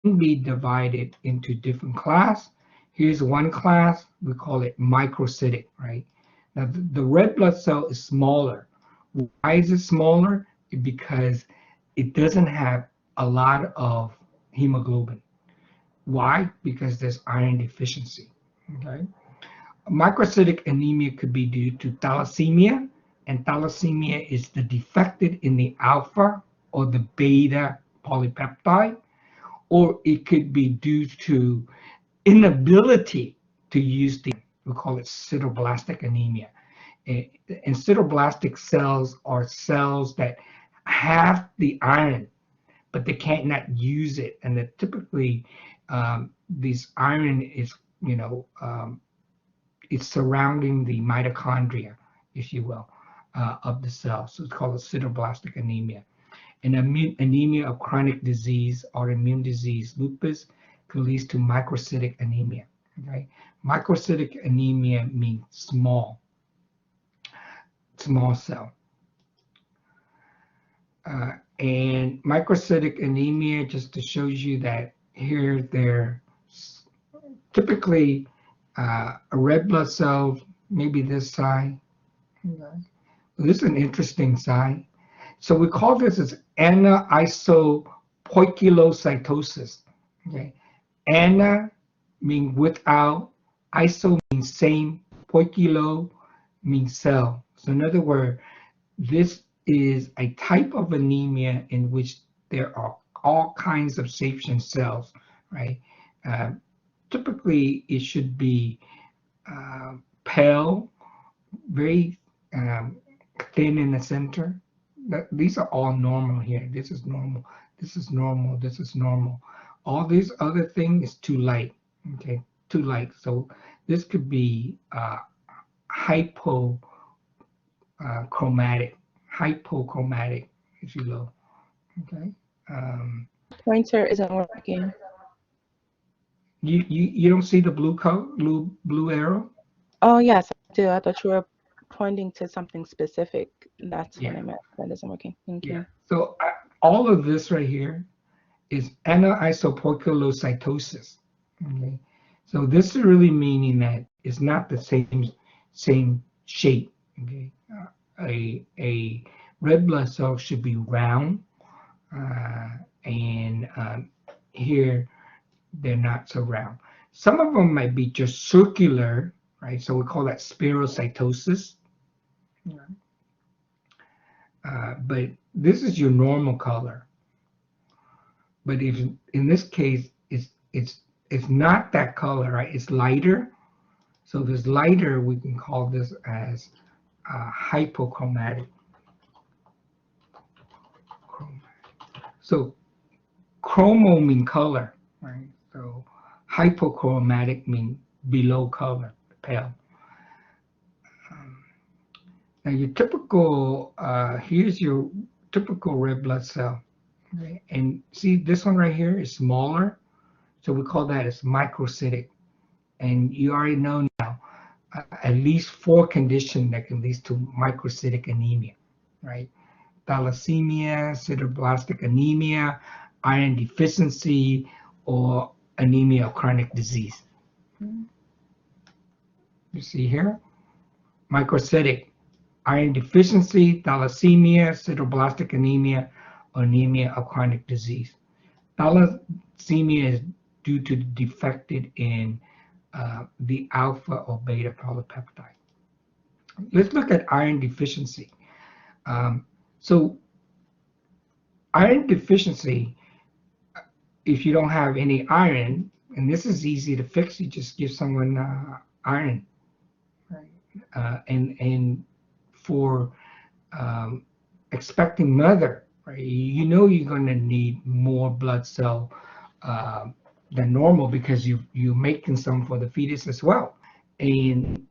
can be divided into different class. Here's one class, we call it microcytic, right? Now the red blood cell is smaller. Why is it smaller? Because it doesn't have a lot of hemoglobin. Why? Because there's iron deficiency. Okay. Microcytic anemia could be due to thalassemia, and thalassemia is the defected in the alpha or the beta polypeptide, or it could be due to inability to use the, we call it sideroblastic anemia. And sideroblastic cells are cells that have the iron, but they can't not use it. And that typically this iron is, it's surrounding the mitochondria, if you will, of the cell. So it's called a sideroblastic anemia. An anemia of chronic disease or immune disease, lupus, can lead to microcytic anemia. Okay, microcytic anemia means small cell. And microcytic anemia, just to show you that here, they're typically a red blood cell, maybe this side. Okay. This is an interesting sign. So we call this as anisopoikilocytosis. Okay, ana means without, iso means same, poikilo means cell. So in other words, this is a type of anemia in which there are all kinds of shapes and cells, right? Uh, Typically, it should be pale, very thin in the center. These are all normal here. This is normal. This is normal. This is normal. All these other things is too light. Okay, too light. So this could be hypochromatic, if you will. Okay. Pointer isn't working. You don't see the blue arrow? Oh, yes, I do. I thought you were pointing to something specific. That's what Yeah. I meant. That isn't working. Thank Yeah. you. So all of this right here is anisopoikilocytosis. Okay. So this is really meaning that it's not the same shape. Okay. A red blood cell should be round, and here they're not so round. Some of them might be just circular, right? So we call that spherocytosis. But this is your normal color. But if in this case it's not that color, right? It's lighter. So if it's lighter, we can call this as hypochromatic. So chromo mean color, right? So hypochromatic mean below color, pale. Now your typical, here's your typical red blood cell. Right? And see this one right here is smaller. So we call that as microcytic. And you already know now at least 4 conditions that can lead to microcytic anemia, right? Thalassemia, sideroblastic anemia, iron deficiency, or anemia of chronic disease. You see here, microcytic, iron deficiency, thalassemia, sideroblastic anemia, or anemia of chronic disease. Thalassemia is due to defected in the alpha or beta polypeptide. Let's look at iron deficiency. So iron deficiency, if you don't have any iron, and this is easy to fix, you just give someone iron. Right? And for expecting mother, right, you know you're going to need more blood cell than normal because you're making some for the fetus as well. And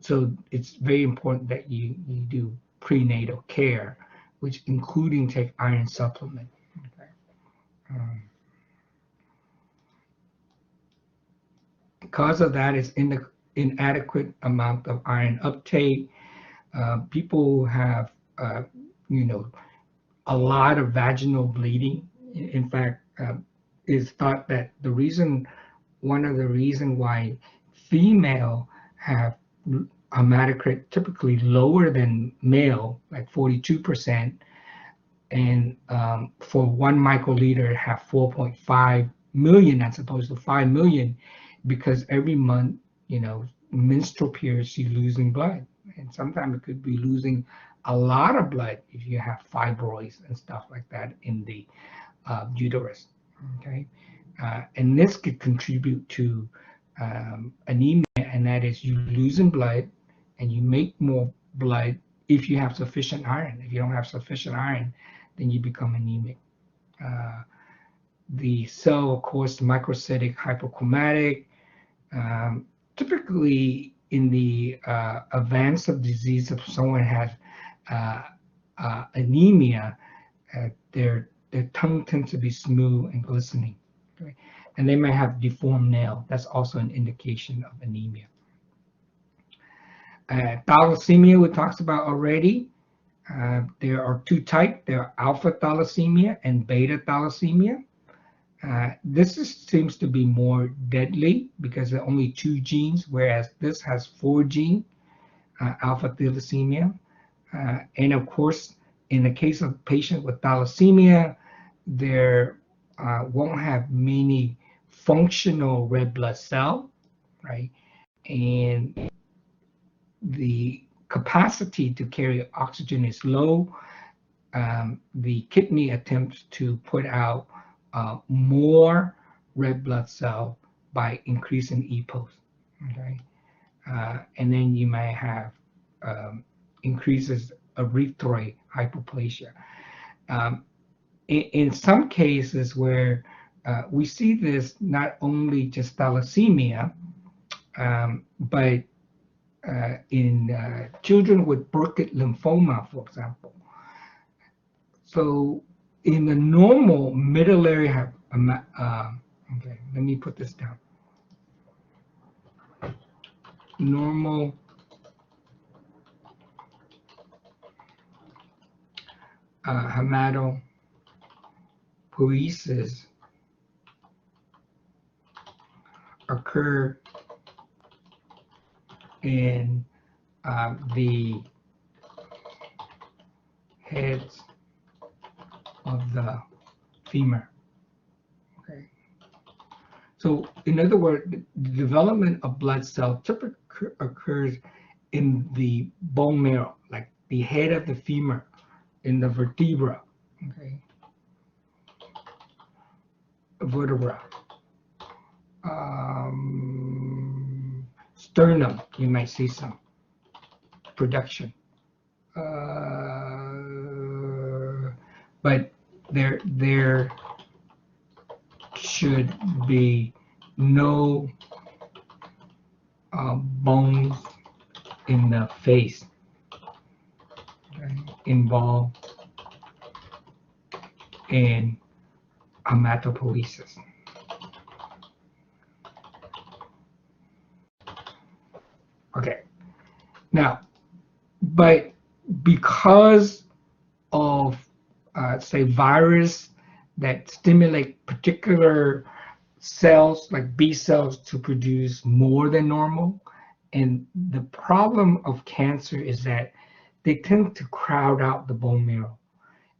so it's very important that you do prenatal care, which including take iron supplement. Okay. Because of that is in the inadequate amount of iron uptake. People have, you know, a lot of vaginal bleeding. In fact, is thought that one of the reason why female have hematocrit typically lower than male, like 42%, and for 1 microliter have 4.5 million as opposed to 5 million, because every month, menstrual periods, you're losing blood. And sometimes it could be losing a lot of blood if you have fibroids and stuff like that in the uterus. Okay. And this could contribute to anemia, and that is you losing blood and you make more blood if you have sufficient iron. If you don't have sufficient iron, then you become anemic. The cell, of course, microcytic hypochromatic, typically in the advance of disease, if someone has anemia, their tongue tends to be smooth and glistening. Okay? And they might have deformed nail. That's also an indication of anemia. Thalassemia we talked about already. There are two types. There are alpha thalassemia and beta thalassemia. Seems to be more deadly because there are only 2 genes, whereas this has 4 genes, alpha thalassemia. And of course, in the case of patients with thalassemia, there won't have many functional red blood cells, right? And the capacity to carry oxygen is low. The kidney attempts to put out more red blood cell by increasing EPOs, okay? And then you may have increases erythroid hypoplasia. In some cases where we see this, not only just thalassemia, but in children with Burkitt lymphoma, for example. So in the normal medullary, okay, let me put this down. Normal hematopoiesis occur in the heads of the femur. Okay. So in other words, the development of blood cell typically occurs in the bone marrow, like the head of the femur, in the vertebra. Okay. Vertebra. Sternum, you might see some production. But there should be no bones in the face, okay, involved in hematopoiesis. Okay, now, but because of say virus that stimulate particular cells like B cells to produce more than normal, and the problem of cancer is that they tend to crowd out the bone marrow.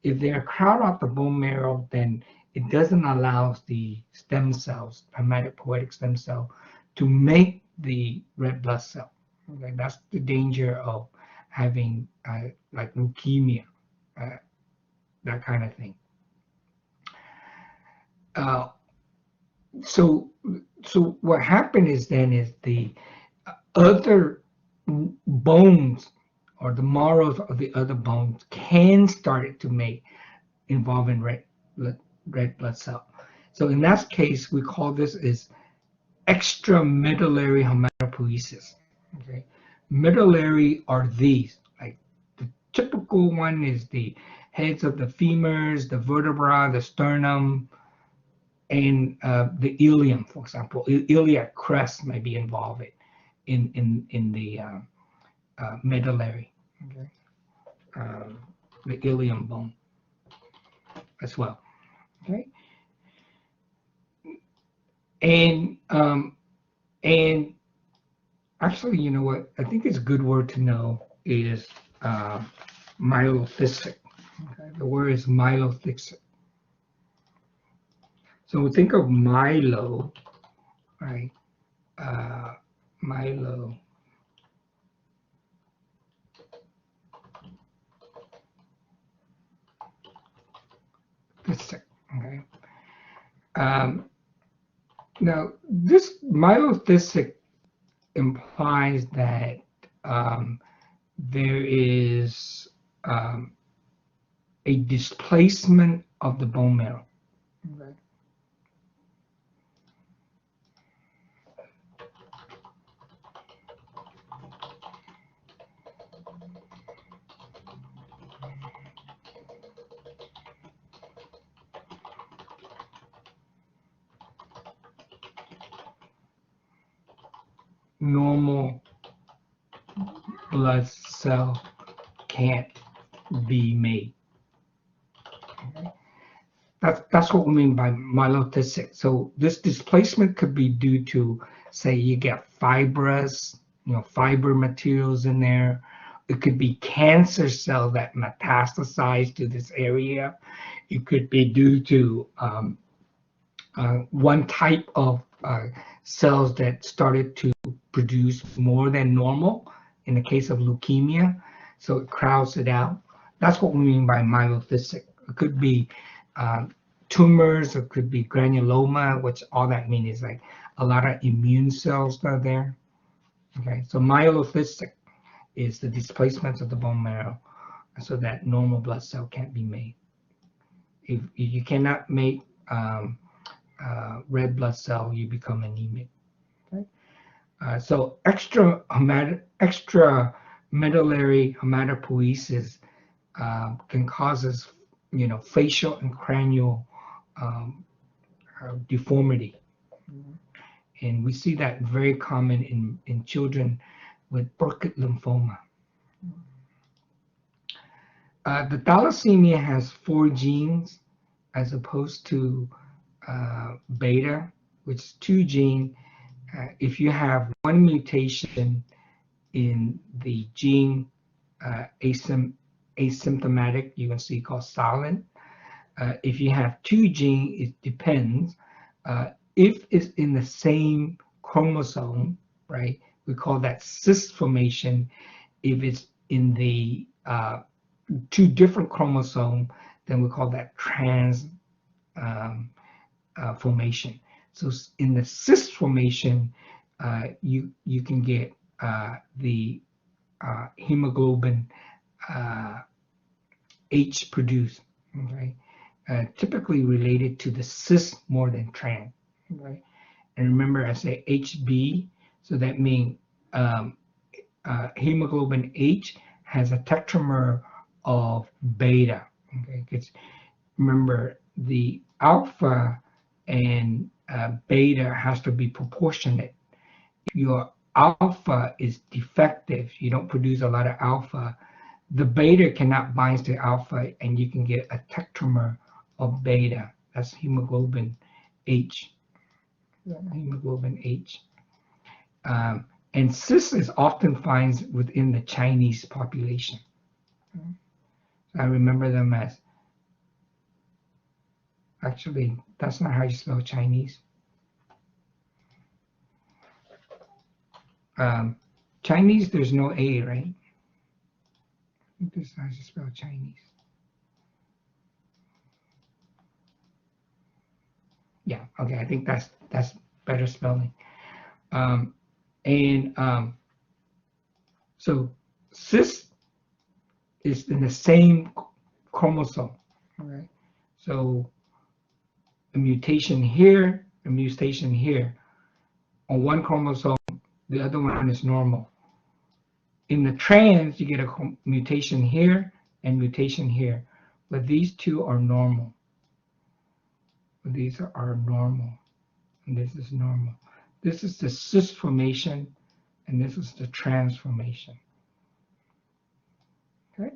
If they crowd out the bone marrow, then it doesn't allow the stem cells, hematopoietic stem cell, to make the red blood cell. Okay, that's the danger of having like leukemia, that kind of thing. So what happened is the other bones or the marrows of the other bones can start to make involving red blood cell. So in that case, we call this is extramedullary hematopoiesis. Okay, medullary are these. Like the typical one is the heads of the femurs, the vertebra, the sternum, and the ilium, for example. Iliac crest may be involved in the medullary. Okay, the ilium bone as well. Okay. And and actually, you know what? I think it's a good word to know is myelocystic. Okay? The word is myelocystic. So think of Milo, right? Myelocystic. Okay. Um, Now, this myelocystic implies that there is um, a displacement of the bone marrow. Okay. Normal blood cell can't be made. Okay. That's what we mean by myelocystic. So this displacement could be due to, say, you get fibrous, fiber materials in there. It could be cancer cells that metastasize to this area. It could be due to one type of cells that started to produce more than normal in the case of leukemia, so it crowds it out. That's what we mean by myelocystic. It could be tumors, it could be granuloma, which all that means is like a lot of immune cells that are there. Okay, so myelocystic is the displacement of the bone marrow so that normal blood cell can't be made. If you cannot make red blood cell, you become anemic. Okay? So extra medullary hematopoiesis can cause us, facial and cranial deformity, and we see that very common in children with Burkitt lymphoma. The thalassemia has 4 genes as opposed to beta, which is 2 genes. If you have one mutation in the gene asymptomatic, you can see called silent. If you have 2 genes, it depends. If it's in the same chromosome, right, we call that cis formation. If it's in the 2 different chromosomes, then we call that trans formation. So in the cis formation, you can get the hemoglobin H produced, okay? Typically related to the cis more than trans, okay? And remember, I say HB, so that means hemoglobin H has a tetramer of beta, okay? Because remember, the alpha and beta has to be proportionate. If your alpha is defective, you don't produce a lot of alpha, the beta cannot bind to alpha, and you can get a tetramer of beta. That's hemoglobin H. Hemoglobin H. And cis is often found within the Chinese population. I remember them as, actually, that's not how you spell Chinese. Chinese, there's no A, right? I think this is how you spell Chinese. Yeah, okay, I think that's better spelling. So cis is in the same chromosome, right? So a mutation here, a mutation here. On one chromosome, the other one is normal. In the trans, you get a mutation here and mutation here, but these two are normal. These are normal, and this is normal. This is the cis formation, and this is the transformation. Okay.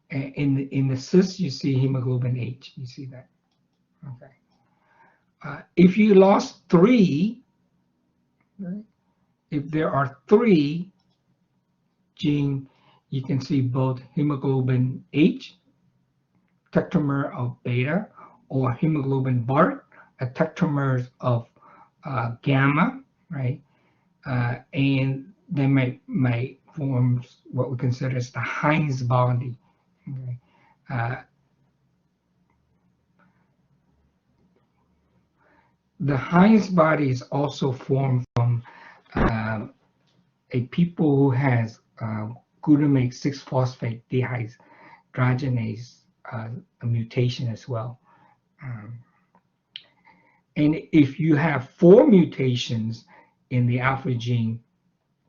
And in the cis, you see hemoglobin H. You see that. Okay. If you lost 3, right, if there are 3 genes, you can see both hemoglobin H, tetramer of beta, or hemoglobin BART, a tetramer of gamma, right? And they may form what we consider as the Heinz body. Okay? Uh, the Heinz body is also formed from a people who has glutamate 6-phosphate dehydrogenase a mutation as well. Um, and if you have 4 mutations in the alpha gene,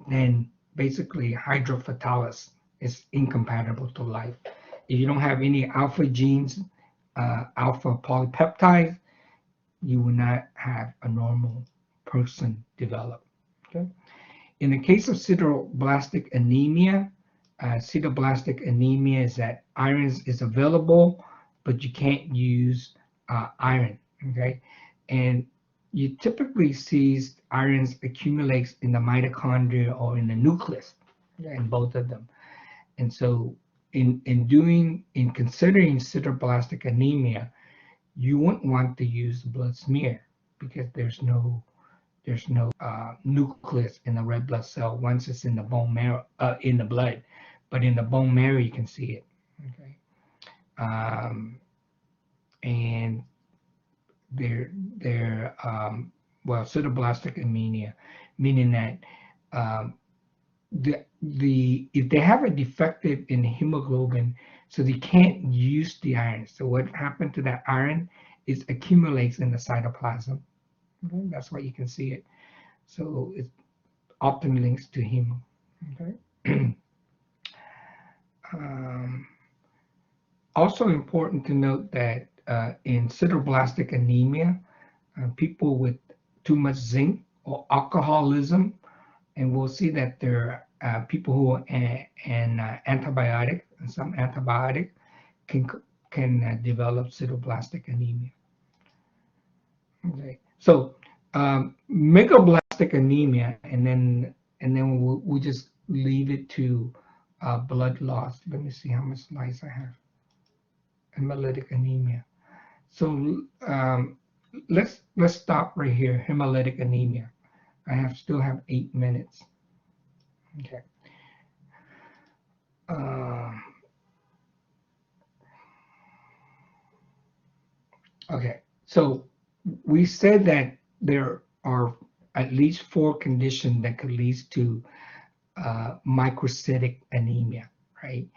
then basically hydrophatalis is incompatible to life. If you don't have any alpha genes, alpha polypeptides, you will not have a normal person develop. Okay. In the case of sideroblastic anemia, sideroblastic anemia is that iron is available, but you can't use iron. Okay, and you typically see iron accumulates in the mitochondria or in the nucleus, in both of them. And so, in considering sideroblastic anemia, you wouldn't want to use blood smear because there's no nucleus in the red blood cell once it's in the bone marrow, in the blood, but in the bone marrow you can see it. Okay, and they're well, sideroblastic anemia, meaning that if they have a defective in hemoglobin, so they can't use the iron. So what happened to that iron is accumulates in the cytoplasm. Okay? That's why you can see it. So it often links to hemo. Okay. Also important to note that in sideroblastic anemia, people with too much zinc or alcoholism, and we'll see that there are people who are antibiotic, and some antibiotic can develop sideroblastic anemia. Okay, so megaloblastic anemia, and then we'll just leave it to blood loss. Let me see how much slides I have. Hemolytic anemia. So let's stop right here. Hemolytic anemia. I still have 8 minutes. Okay. Okay. So we said that there are at least 4 conditions that could lead to microcytic anemia, right?